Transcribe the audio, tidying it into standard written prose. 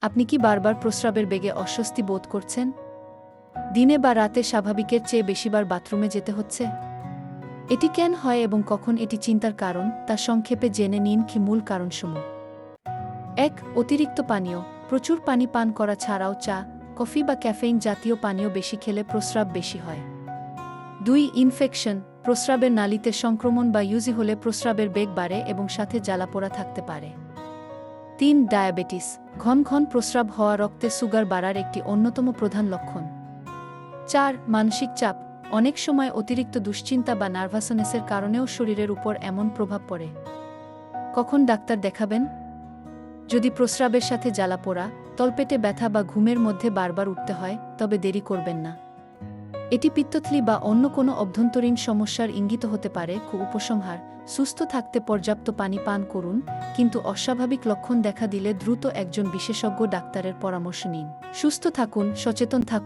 আপনি কি বারবার প্রস্রাবের বেগে অস্বস্তি বোধ করছেন? দিনে বা রাতে স্বাভাবিকের চেয়ে বেশিবার বাথরুমে যেতে হচ্ছে? এটি কেন হয় এবং কখন এটি চিন্তার কারণ তা সংক্ষেপে জেনে নিন কি মূল কারণসমূহ। ১. অতিরিক্ত পানীয়। প্রচুর পানি পান করা ছাড়াও চা, কফি বা ক্যাফেইন জাতীয় পানীয় বেশি খেলে প্রস্রাব বেশি হয়। ২. ইনফেকশন। প্রস্রাবের নালীতে সংক্রমণ বা ইউজি হলে প্রস্রাবের বেগ বাড়ে এবং সাথে জ্বালাপোড়া থাকতে পারে। ৩. ডায়াবেটিস। ঘন ঘন প্রস্রাব হওয়া রক্তে সুগার বাড়ার একটি অন্যতম প্রধান লক্ষণ। ৪. মানসিক চাপ। অনেক সময় অতিরিক্ত দুশ্চিন্তা বা নার্ভাসনেসের কারণেও শরীরের উপর এমন প্রভাব পড়ে। কখন ডাক্তার দেখাবেন? যদি প্রস্রাবের সাথে জ্বালাপোড়া, তলপেটে ব্যথা বা ঘুমের মধ্যে বারবার উঠতে হয়, তবে দেরি করবেন না। এটি পিত্তথলি বা অন্য কোনো অভ্যন্তরীণ সমস্যার ইঙ্গিত হতে পারে। উপসংহার: সুস্থ থাকতে পর্যাপ্ত পানি পান করুন, কিন্তু অস্বাভাবিক লক্ষণ দেখা দিলে দ্রুত একজন বিশেষজ্ঞ ডাক্তারের পরামর্শ নিন। সুস্থ থাকুন, সচেতন থাকুন।